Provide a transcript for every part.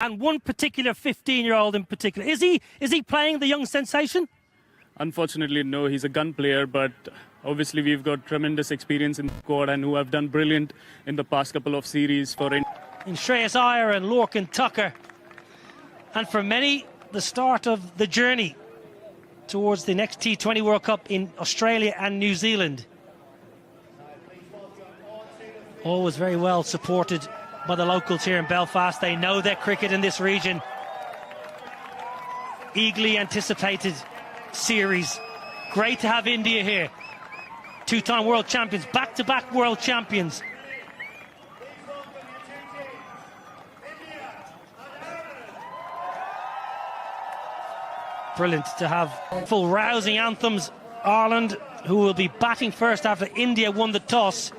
And one particular 15-year-old in particular. Is he playing the young sensation? Unfortunately, no. He's a gun player, but obviously we've got tremendous experience in the squad and who have done brilliant in the past couple of series for India. In Shreyas Iyer and Lorcan Tucker. And for many, the start of the journey towards the next T20 World Cup in Australia and New Zealand. Always very well supported by the locals here in Belfast. They know their cricket in this region. Eagerly anticipated series. Great to have India here. Two-time world champions, back-to-back world champions. Brilliant to have full rousing anthems. Ireland, who will be batting first after India won the toss.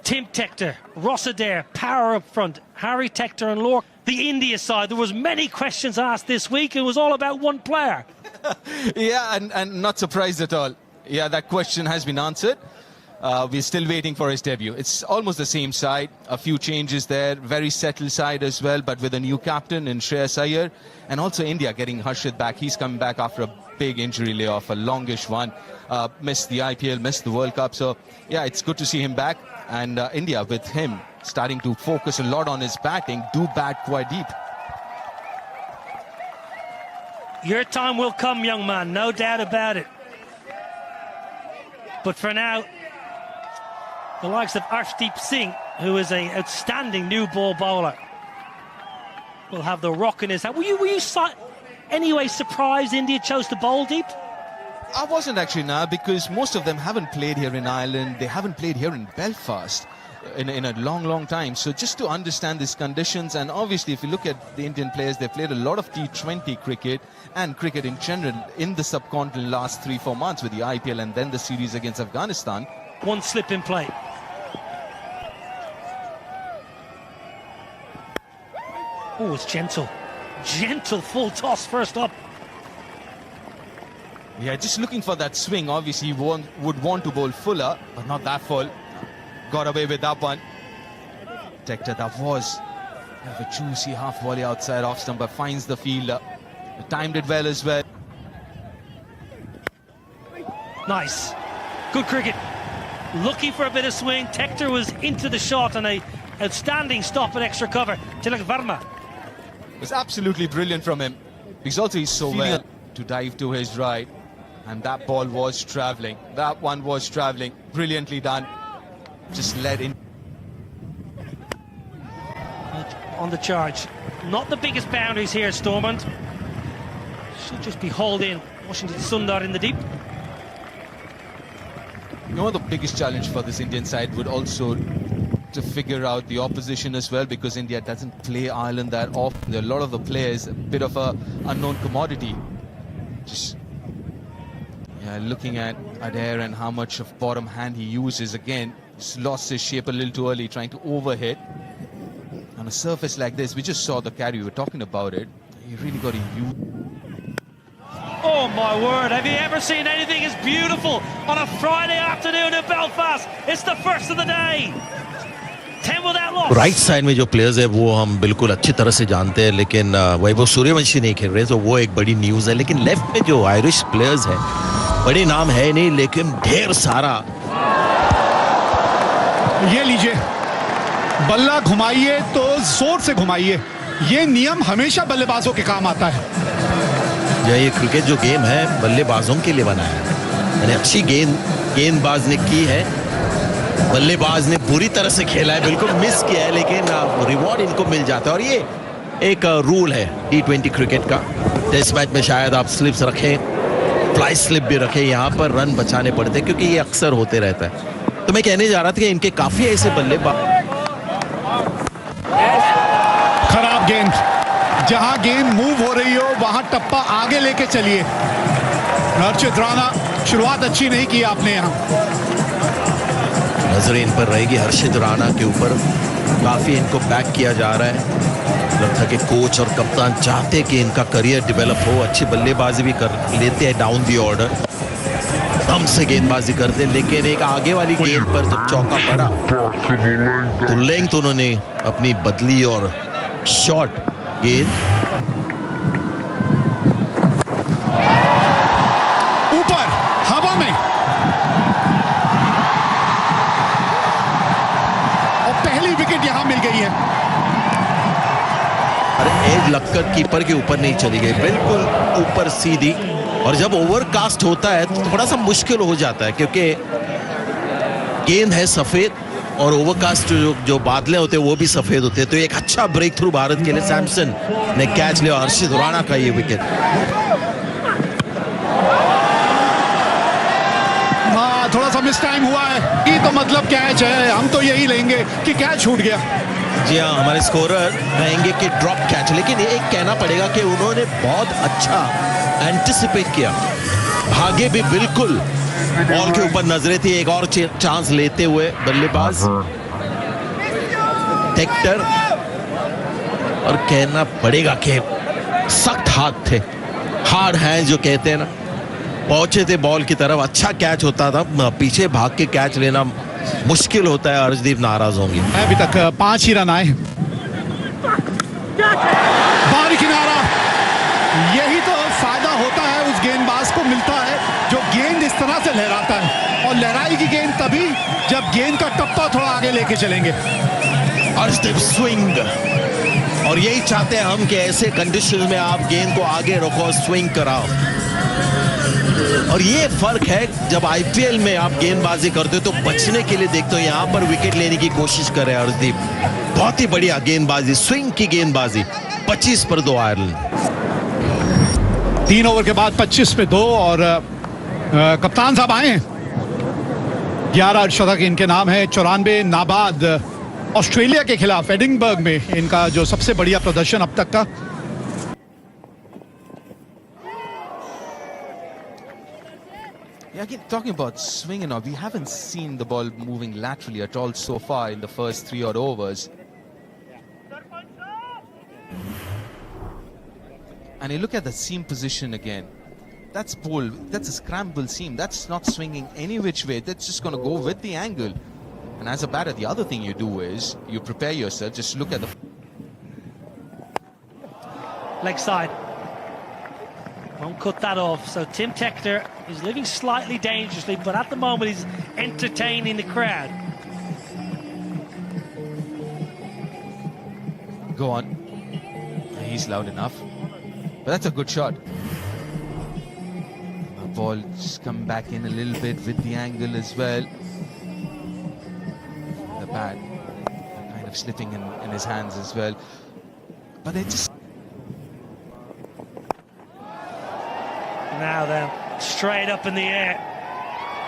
Tim Tector, Ross Adair, power up front, Harry Tector and Lorcan. The India side, there was many questions asked this week. It was all about one player. Yeah, and not surprised at all. Yeah, that question has been answered. We're still waiting for his debut. It's almost the same side. A few changes there. Very settled side as well, but with a new captain in Shreyas Iyer. And also India getting Harshit back. He's coming back after a big injury layoff, a longish one. Missed the IPL, missed the World Cup. So, yeah, it's good to see him back. And India, with him starting to focus a lot on his batting, do bat quite deep. Your time will come, young man, no doubt about it. But for now, the likes of Arshdeep Singh, who is an outstanding new ball bowler, will have the rock in his hand. Were you anyway surprised India chose to bowl deep? I wasn't actually, now, because most of them haven't played here in Ireland. They haven't played here in Belfast in a long time. So just to understand these conditions, and obviously if you look at the Indian players, they've played a lot of T20 cricket and cricket in general in the subcontinent last 3-4 months with the IPL and then the series against Afghanistan. One slip in play. Oh, it's gentle. Gentle full toss first up. Yeah, just looking for that swing. Obviously, you would want to bowl fuller, but not that full. Got away with that one. Tector, that was a juicy half volley outside off stump, but finds the fielder. Timed it well as well. Nice. Good cricket. Looking for a bit of swing. Tector was into the shot and a outstanding stop and extra cover. Tilak Verma. It was absolutely brilliant from him. Because also he's so well to dive to his right. And that ball was travelling. That one was travelling. Brilliantly done. Just led in. On the charge. Not the biggest boundaries here, Stormont. Should just be hauled in. Washington Sundar in the deep. You know, the biggest challenge for this Indian side would also to figure out the opposition as well, because India doesn't play Ireland that often. There are a lot of the players, a bit of a unknown commodity. Just looking at Adair and how much of bottom hand he uses. Again, just lost his shape a little too early, trying to overhit. On a surface like this, we just saw the carry, we were talking about it. You really got to use. Oh my word, have you ever seen anything as beautiful on a Friday afternoon in Belfast? It's the first of the day. 10 without loss. Right side में जो players है वो हम बिल्कुल अच्छी तरह से जानते हैं, लेकिन वैभव सूर्यवंशी नहीं खेल रहे, तो वो एक बड़ी न्यूज़ है। लेकिन लेफ्ट में जो आयरिश प्लेयर्स हैं, बड़े नाम है नहीं, लेकिन ढेर सारा। ये लीजिए, बल्ला घुमाइए तो जोर से घुमाइए। ये नियम हमेशा बल्लेबाजों के काम आता है। ये क्रिकेट जो गेम है बल्लेबाजों के लिए बना है, यानी अच्छी गेंदबाज ने की है, बल्लेबाज ने बुरी तरह से खेला है, बिल्कुल मिस किया है, लेकिन रिवॉर्ड इनको मिल जाता है। और ये एक रूल है T20 क्रिकेट का। टेस्ट मैच में शायद आप स्लिप्स रखें, फ्लाई स्लिप भी रखें, यहाँ पर रन बचाने पड़ते हैं, क्योंकि ये अक्सर होते रहता है। तो मैं कहने जा रहा था कि इनके काफी ऐसे बल्लेबाज। खराब गेंद, जहां गेंद मूव हो रही हो वहां टप्पा आगे लेके चलिए। हर्षित राणा, शुरुआत अच्छी नहीं की आपने यहाँ। नजर इन पर रहेगी हर्षित राणा के ऊपर, काफी इनको बैक किया जा रहा है। लगता है कि कोच और कप्तान चाहते कि इनका करियर डेवलप हो, अच्छी बल्लेबाजी भी कर लेते हैं डाउन दी ऑर्डर, दम से गेंदबाजी करते, लेकिन एक आगे वाली गेंद पर जब चौका पड़ा तो लेंथ उन्होंने अपनी बदली और शॉट गेंद ऊपर हवा में और पहली विकेट यहां मिल गई है। और एज लगकर कीपर के ऊपर नहीं चली गई, बिल्कुल ऊपर सीधी। और जब ओवरकास्ट होता है तो थोड़ा सा मुश्किल हो जाता है क्योंकि गेंद है सफेद और ओवरकास्ट जो बादलें होते हैं वो भी सफेद होते हैं। तो एक अच्छा ब्रेक थ्रू भारत के लिए, सैमसन ने कैच लिया। हर्षित राणा का ये विकेट। थोड़ा सा मिस टाइम हुआ है, ये तो मतलब कैच है, हम तो यही लेंगे कि कैच छूट गया। जी हाँ, हमारे स्कोरर कहेंगे कि ड्रॉप कैच, लेकिन एक कहना पड़ेगा कि उन्होंने बहुत अच्छा एंटिसिपेट किया, भागे भी बिल्कुल। बॉल के ऊपर नजरें थी, एक और चांस लेते हुए बल्लेबाज टेक्टर। और कहना पड़ेगा कि सख्त हाथ थे, हार्ड हैंड जो कहते हैं ना, पहुंचे थे बॉल की तरफ। अच्छा कैच होता था, पीछे भाग के कैच लेना मुश्किल होता है। अर्शदीप नाराज होंगे। अभी तक 5 ही रन आए। बाहरी किनारा, यही तो फायदा होता है उस गेंदबाज को मिलता है जो गेंद इस तरह से लहराता है। और लहराएगी गेंद तभी जब गेंद का टप्पा थोड़ा आगे लेके चलेंगे। अर्शदीप स्विंग, और यही चाहते हैं हम कि ऐसे कंडीशन में आप गेंद को आगे रखो, स्विंग कराओ। और ये फर्क है जब आईपीएल में आप गेंदबाजी करते हो तो बचने के लिए देखते हो, यहां पर विकेट लेने की कोशिश कर रहे हैं अर्शदीप। बहुत ही बढ़िया गेंदबाजी, स्विंग की गेंदबाजी। 25 पर 2 आयरलैंड। 3 ओवर के बाद 25 पे 2 और कप्तान साहब आए हैं। 11 अर्धशतक इनके नाम है, 94 नाबाद। ऑस्ट्रेलिया के खिलाफ एडिनबर्ग में इनका जो सबसे बढ़िया प्रदर्शन अब तक का। Yeah, again, talking about swinging now, we haven't seen the ball moving laterally at all so far in the first 3 odd overs. And you look at the seam position again. That's pull, that's a scramble seam. That's not swinging any which way. That's just going to go with the angle. And as a batter, the other thing you do is you prepare yourself. Just look at the Leg side. Won't cut that off. So Tim Tector is living slightly dangerously, but at the moment he's entertaining the crowd. Go on. He's loud enough. But that's a good shot. The ball just come back in a little bit with the angle as well. The bat kind of slipping in his hands as well. But they just... Now then, straight up in the air.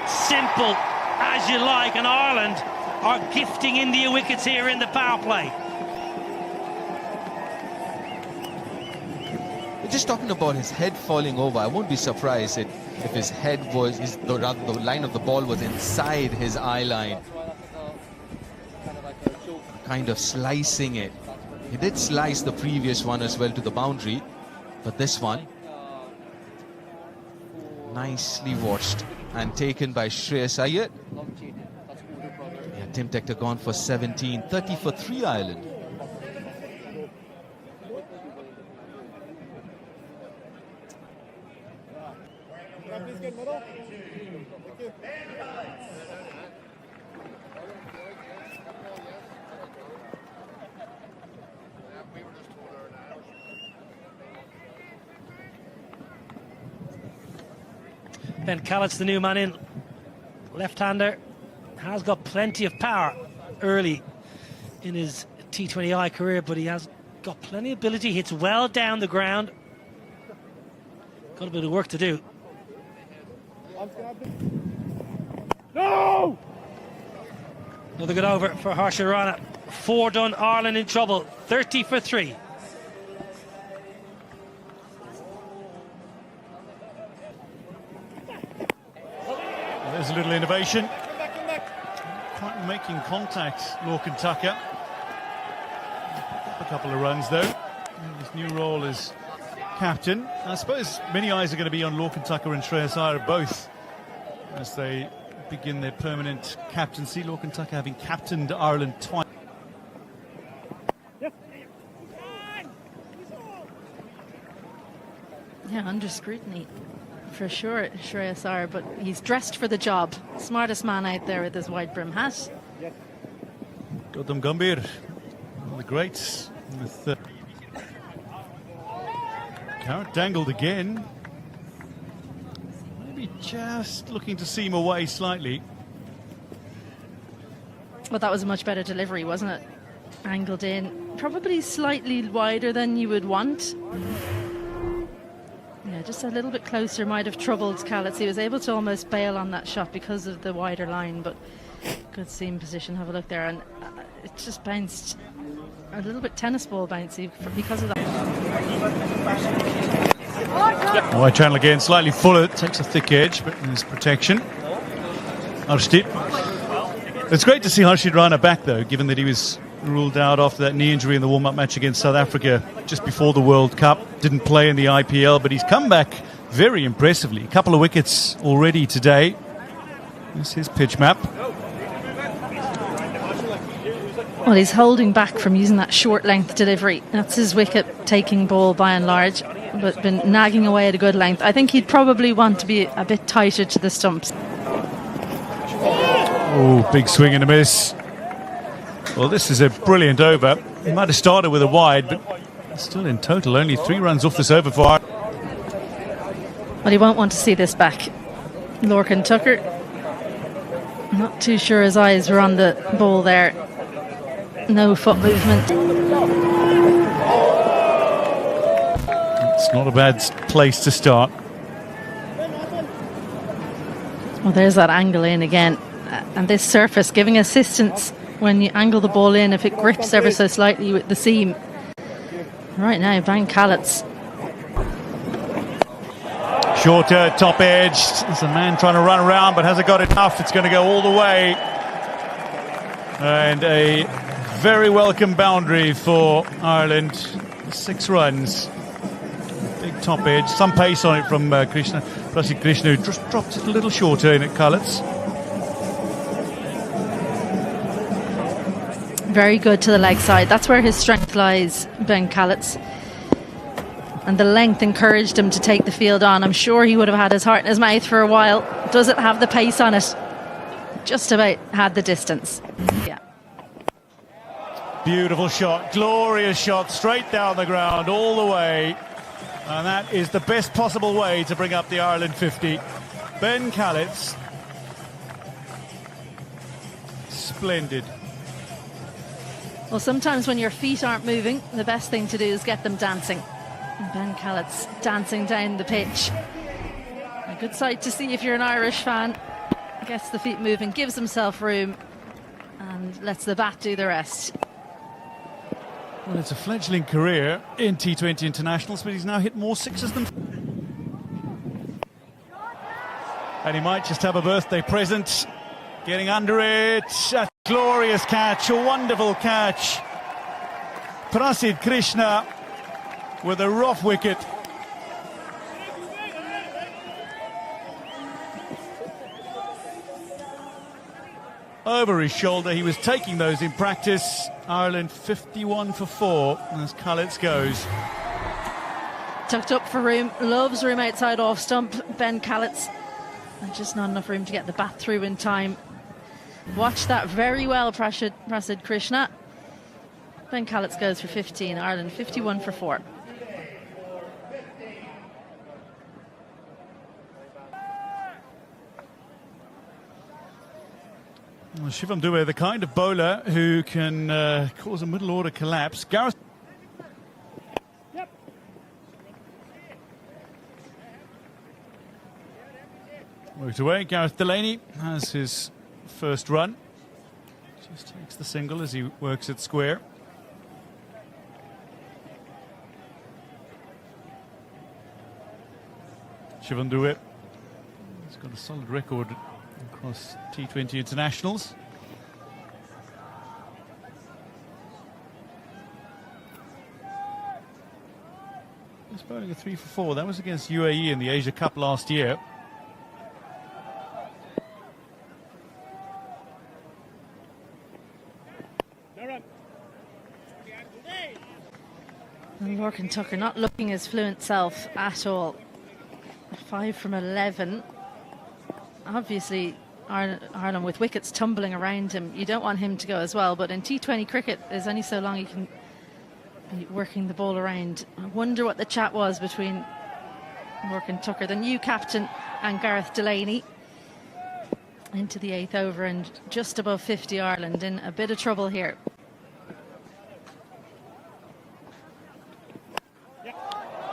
Simple as you like, and Ireland are gifting India wickets here in the power play. We're just talking about his head falling over. I won't be surprised if his head was, rather the line of the ball was inside his eye line. Kind of slicing it. He did slice the previous one as well to the boundary, but this one nicely watched and taken by Shreyas Iyer. Yeah, Tim Tector gone for 17, 30 for 3 Ireland. Ben Callett's the new man in. Left-hander, has got plenty of power early in his T20I career, but he has got plenty of ability, hits well down the ground. Got a bit of work to do. No! Another good over for Harshit Rana. 4 done, Ireland in trouble. 30 for 3. There's a little innovation. Quite making contact, Lorcan Tucker. A couple of runs though. His new role as captain. I suppose many eyes are going to be on Lorcan Tucker and Shreyas Iyer both as they begin their permanent captaincy. Lorcan Tucker having captained Ireland twice. Yeah, under scrutiny for sure, Shreyas Iyer, but he's dressed for the job. Smartest man out there with his wide brim hat. Gautam Gambhir, one of the greats. With Carrot dangled again. Maybe just looking to seam away slightly. Well, that was a much better delivery, wasn't it? Angled in, probably slightly wider than you would want. Yeah, just a little bit closer might have troubled Callets. He was able to almost bail on that shot because of the wider line, but good seam position. Have a look there, and it just bounced a little bit tennis ball bouncy because of that. Wide channel again, slightly fuller, takes a thick edge, but there's protection. Harshdeep. It's great to see Harshdeep Rana back, though, given that he was ruled out after that knee injury in the warm-up match against South Africa just before the World Cup. Didn't play in the IPL, but he's come back very impressively. A couple of wickets already today. This is his pitch map. Well, he's holding back from using that short-length delivery. That's his wicket-taking ball by and large, but been nagging away at a good length. I think he'd probably want to be a bit tighter to the stumps. Oh, big swing and a miss. Well, this is a brilliant over. He might have started with a wide, but still in total only 3 runs off this over for. Well, he won't want to see this back. Lorcan Tucker, not too sure his eyes were on the ball there. No foot movement. It's not a bad place to start. Well, there's that angle in again. And this surface giving assistance when you angle the ball in if it grips ever so slightly with the seam. Right now, Ben Callets. Shorter, top edge. There's a man trying to run around, but hasn't got enough. It's going to go all the way. And a very welcome boundary for Ireland. 6 runs. Big top edge. Some pace on it from Krishna. Prasid Krishna, who just dropped it a little shorter in at Callets. Very good to the leg side. That's where his strength lies, Ben Callets. And the length encouraged him to take the field on. I'm sure he would have had his heart in his mouth for a while. Does it have the pace on it? Just about had the distance. Yeah. Beautiful shot, glorious shot, straight down the ground, all the way. And that is the best possible way to bring up the Ireland 50. Ben Callets. Splendid. Well, sometimes when your feet aren't moving, the best thing to do is get them dancing. And Ben Callets dancing down the pitch. A good sight to see if you're an Irish fan. Gets the feet moving, gives himself room, and lets the bat do the rest. Well, it's a fledgling career in T20 internationals, but he's now hit more sixes than... And he might just have a birthday present. Getting under it. A glorious catch, a wonderful catch. Prasid Krishna with a rough wicket. Over his shoulder, he was taking those in practice. Ireland 51 for 4 as Callets goes. Tucked up for room, loves room outside off stump, Ben Callets. And just not enough room to get the bat through in time. Watch that very well, Prasid Krishna. Ben Callets goes for 15, Ireland 51 for 4. Well, Shivam Dube, the kind of bowler who can cause a middle order collapse. Gareth. Worked away. Gareth Delaney has his first run. Just takes the single as he works it square. Shivam Dube. He's got a solid record across T20 internationals. He's bowling a 3 for 4. That was against UAE in the Asia Cup last year. And Lorcan Tucker not looking his fluent self at all. 5 from 11. Obviously, Ireland with wickets tumbling around him, you don't want him to go as well, but in T20 cricket there's only so long you can be working the ball around. I wonder what the chat was between Lorcan Tucker, the new captain, and Gareth Delaney. Into the 8th over and just above 50 Ireland, in a bit of trouble here.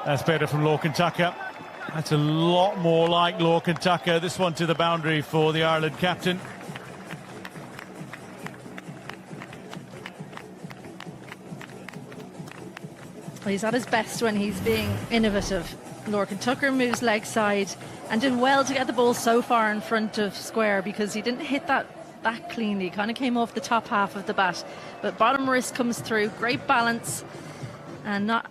That's better from Lorcan Tucker. That's a lot more like Lorcan Tucker. This one to the boundary for the Ireland captain. Well, he's at his best when he's being innovative. Lorcan Tucker moves leg side and did well to get the ball so far in front of square, because he didn't hit that cleanly. He kind of came off the top half of the bat, but bottom wrist comes through. Great balance and not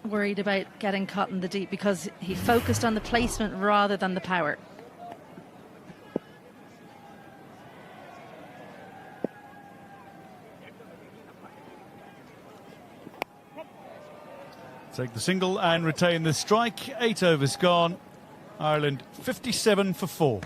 worried about getting caught in the deep, because he focused on the placement rather than the power. Take the single and retain the strike. 8 overs gone. Ireland 57 for 4.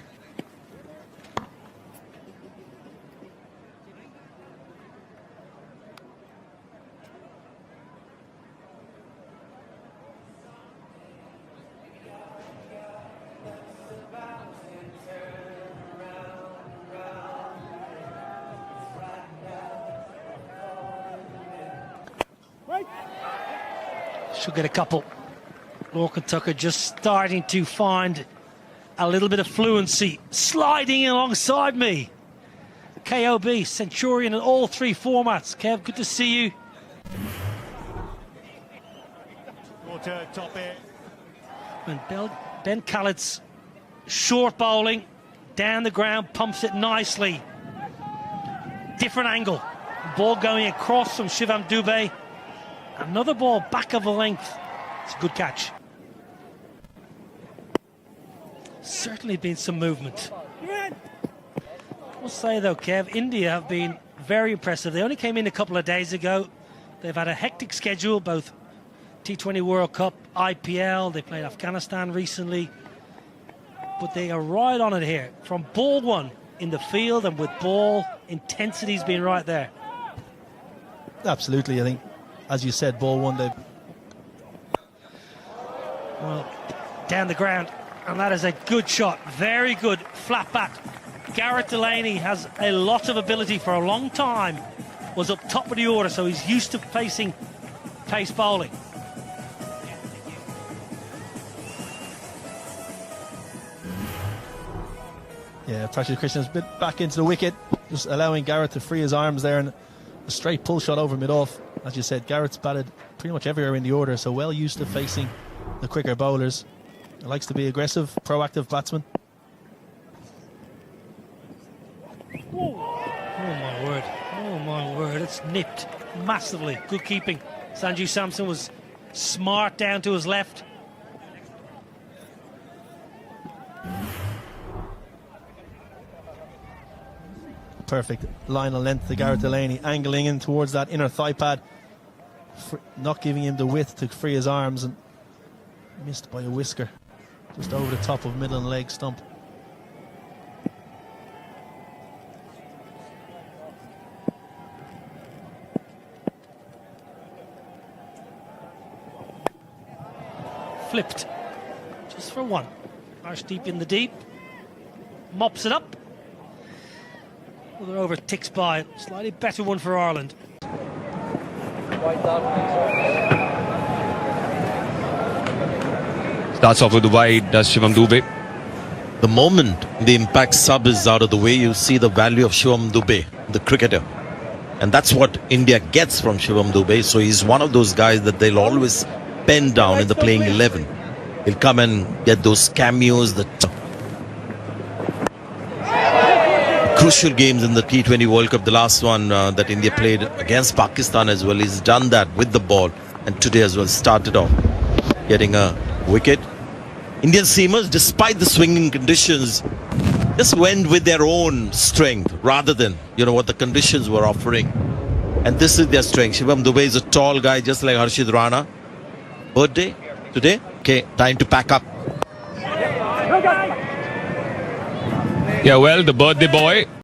Should get a couple. Lorcan Tucker just starting to find a little bit of fluency, sliding in alongside me. KOB, Centurion in all 3 formats. Kev, good to see you. Top air. And Ben Khalid's short bowling, down the ground, pumps it nicely. Different angle. Ball going across from Shivam Dubé. Another ball back of a length. It's a good catch. Certainly been some movement. I will say though, Kev, India have been very impressive. They only came in a couple of days ago. They've had a hectic schedule, both T20 World Cup, IPL. They played Afghanistan recently. But they are right on it here. From ball one in the field and with ball, intensity's been right there. Absolutely, I think. As you said, ball one, they've... Well, down the ground, and that is a good shot. Very good flat bat. Gareth Delaney has a lot of ability. For a long time was up top of the order, so he's used to facing pace bowling. Yeah, Pressure Christian's a bit back into the wicket, just allowing Gareth to free his arms there, and a straight pull shot over mid-off. As you said, Garrett's batted pretty much everywhere in the order, so well used to facing the quicker bowlers. He likes to be aggressive, proactive batsman. Oh my word, oh my word, it's nipped massively. Good keeping. Sanju Samson was smart down to his left. Perfect line of length to Gareth Delaney, angling in towards that inner thigh pad, not giving him the width to free his arms, and missed by a whisker, just over the top of middle and leg stump. Flipped, just for one. Arshdeep in the deep, mops it up. Another over ticks by. Slightly better one for Ireland. Starts off with the wide, does Shivam Dubé. The moment the impact sub is out of the way, you see the value of Shivam Dubé, the cricketer. And that's what India gets from Shivam Dubé. So he's one of those guys that they'll always pen down in the playing 11. He'll come and get those cameos, the crucial games in the T20 World Cup. The last one that India played against Pakistan as well. He's done that with the ball, and today as well started off getting a wicket. Indian seamers, despite the swinging conditions, just went with their own strength rather than, what the conditions were offering. And this is their strength. Shivam Dubé is a tall guy, just like Harshit Rana. Birthday today? Okay, time to pack up. Yeah, well, the birthday boy